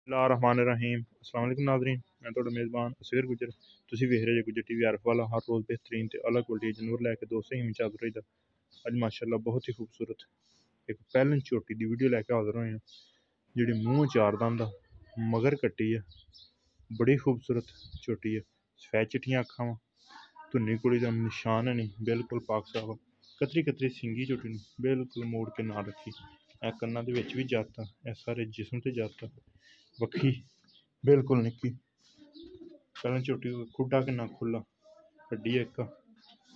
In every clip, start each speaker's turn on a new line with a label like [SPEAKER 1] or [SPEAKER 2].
[SPEAKER 1] बिस्मिल्लाहिर्रहमानिर्रहीम अस्सलाम वालेकुम नाज़रीन, मैं तुहाडा मेज़बान असगर गुजर। तुसीं वेख रहे जे गुजर टीवी आरफ वाला हर रोज़ बेहतरीन ते अलग क्वालिटी जानवर लैके दोस्तों ही हाज़र होईदा। अज माशाअल्लाह बहुत ही खूबसूरत एक पैलन झोटी की वीडियो लैके हाज़र होए हैं जिहड़ी मूँह चार दंद आ मगर कट्टी है। बड़ी खूबसूरत झोटी है, सफेद चिट्टियां अखां वा, धुन्नी कुड़ी का निशान है नहीं, बिल्कुल पाक साफ। कतरी कतरी सिंगी झोटी बिल्कुल मोड़ के ना रखी। ए कन्ना दे विच भी जत आ, ए सारे जिस्म ते जत आ, वक्खी बिल्कुल निक्की। पैह्लें झोटी खुड्डा किन्ना खुल्ला, हड्डी इक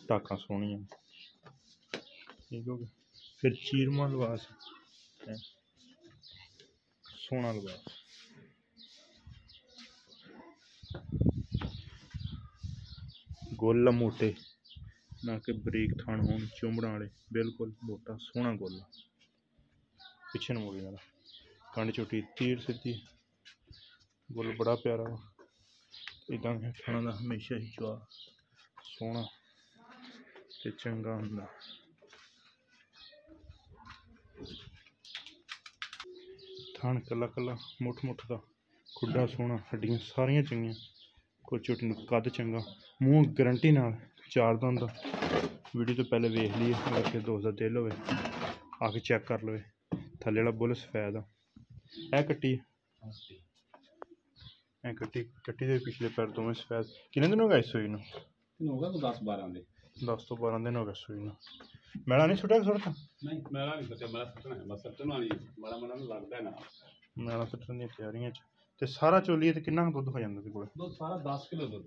[SPEAKER 1] टाकां सोहणियां, ठीक हो गया। फिर चीरमा लबास सोहना लबास, गोल्ला मोटे ना कि बरीक थन होन चुंबड़ा वाले, बिल्कुल मोटा सोहना गोल्ला। पिछे मुड़ी वाला कंड झोटी तीर सीधी, गोल बड़ा प्यारा वा। इदां थणा दा हमेशा ही चुआ सोहना ते चंगा हुंदा। थण कला कला मुठ मुठ दा, खुड्डा सोहना, हड्डियां सारियां चंगियां। कोई झोटी नूं कद चंगा, मूँह गारंटी नाल चार दंद। वीडियो तो पहले वेख लीए, अगर किसी दोस्त का दिल होवे आके चैक कर लवे। थल्ले वाला बुल सफेद आ, ए कट्टी कट्टी दे पिछले पैर दोवें सफेद। किन्ने दिन हो गए इस सूई नूं? 10 तो 12 दिन हो गए सूई नूं। मैला नहीं सुट्टिया सुट्टता? नहीं मैला नहीं सुट्टिया, मैला सुट्टना है बस, सुट्टना नहीं माड़ा माड़ा लगदा है ना। मैला सुट्टण दी तैयारियां च ते सारा चोलिए ते किन्ना दुध हो जांदा सी कोल? दुध सारा 10 किलो दुध,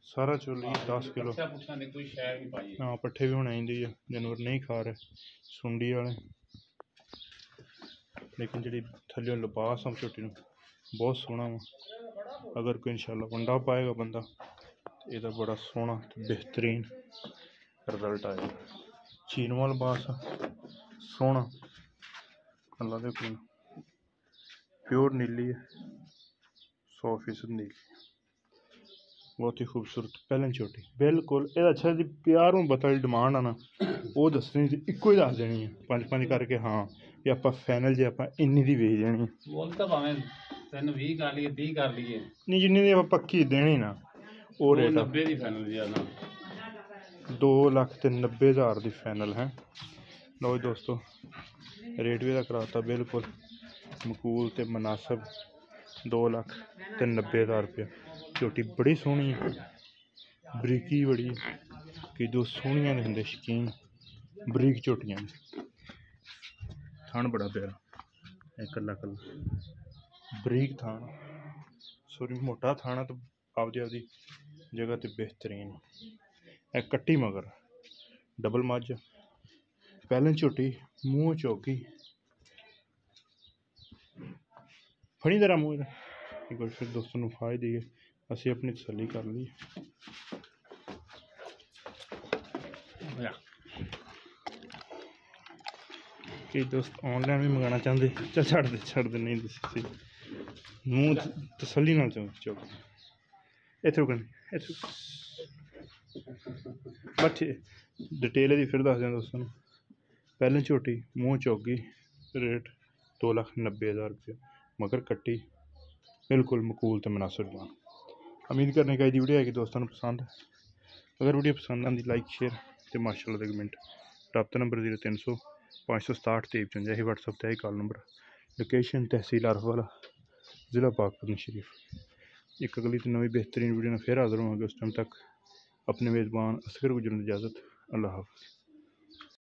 [SPEAKER 1] सारा चोलिए 10 किलो। कोई शै नहीं पाई। हाँ पट्ठे भी होने चाहिए, जानवर नहीं खा रहे सुंडी वाले। लेकिन जी थल्ले लिबास हम झोटी नूं बहुत सोहना वा। अगर कोई इंशाअल्लाह वंडा पाएगा बंदा तो यदा बड़ा सोहना बेहतरीन रिजल्ट आएगा। चीनवा लिबास सोहना, अल्लाह दे हुक्म प्योर नीली है, 100% नीली, बहुत ही खूबसूरत पैलन झोटी बिल्कुल। अच्छा जी प्यार मुहब्बत वाली डिमांड आ ना, वो दसनी सी इक्को ही दस देनी है 5-5 करके। हाँ भी आप फाइनल जे आप इन्नी दी वेच देनी नहीं, जिन्नी दी आप पक्की देनी ना वो रेट 2,90,000 दी फाइनल है। लो दोस्तों रेट भी कराता बिल्कुल मकूल ते मुनासिब, 2,90,000 रुपया। झोटी बड़ी सोहनी है, बरीकी बड़ी है कि दो सोहनियां होंदे शकीन बरीक झोटियां। थान बड़ा प्यारा कला कला बरीक थान, सॉरी मोटा थाना तो आपदी आपदी जगह ते बेहतरीन। ए कट्टी मगर डबल मज पैलन झोटी मूँह चौकी फड़ी तेरा मूँह। एक बार फिर दोस्तों को फायदे दिए, असी अपनी तसल्ली कर ली। कई दोस्त ऑनलाइन भी मंगाना चाहते, चल छड़ दे नहीं दसी मूँह तसल्ली नाल चौक इत्थों कन्नै बस डिटेल दी फिर दस दें दोस्तों। पैलन झोटी मूँह चौगी, रेट 2,90,000 रुपया, मगर कट्टी बिल्कुल मकूल तो मुनासिब दाम। उम्मीद करने का वीडियो है कि दोस्तों को पसंद। अगर वीडियो पसंद आती लाइक शेयर तो माशाअल्लाह दे कमेंट। रब्ता नंबर 0300 567 53 ही व्हाट्सअप ते कॉल नंबर। लोकेशन तहसील आरफ वाला, ज़िला पाकपतन शरीफ। एक अगली तो नवी बेहतरीन वीडियो में फिर हाजिर होंगे। उस टाइम तक अपने मेज़बान असगर गुजरन की इजाज़त। अल्लाह हाफ़िज़।